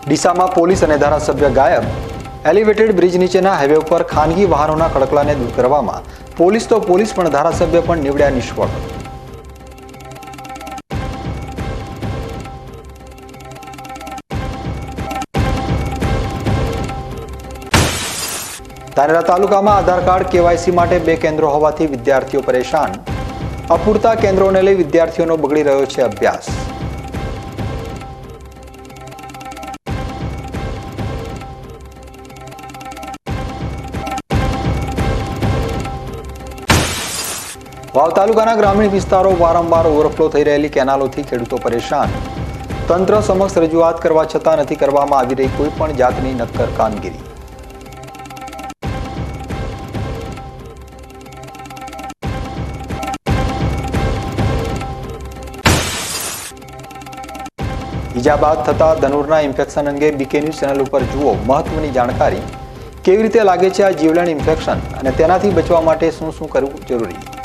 ડીસામાં police અને ધારાસભ્ય ગાયબ. એલિવેટેડ બ્રિજ નીચેના હાઈવે ઉપર ખાનગી વાહનોના ખડકલાને દૂર કરવામાં પોલીસ તો પોલીસ પણ ધારાસભ્ય પણ નીવડ્યા નિષ્ફળ. ધાનેરા તાલુકામાં આધાર કાર્ડ કેવાયસી માટે 2 કેન્દ્રો હોવાથી વિદ્યાર્થીઓ પરેશાન. અપૂરતા કેન્દ્રોને લઈ વિદ્યાર્થીઓનો બગડી રહ્યો છે અભ્યાસ. વાવ તાલુકાના ગ્રામીણ વિસ્તારો વારંવાર ઓવરફ્લો થઈ રહેલી કેનાલોથી ખેડૂતો પરેશાન. તંત્ર સમક્ષ રજૂઆત કરવા છતાં નથી કરવામાં આવી રહી કોઈ પણ જાતની નક્કર કામગીરી. ઈજા બાદ થતા ધનુરના ઇન્ફેક્શન અંગે બીકે ન્યૂઝ ચેનલ ઉપર જુઓ મહત્વની જાણકારી. કેવી રીતે લાગે છે આ જીવલેણ ઇન્ફેક્શન અને તેનાથી બચવા માટે શું કરવું જરૂરી.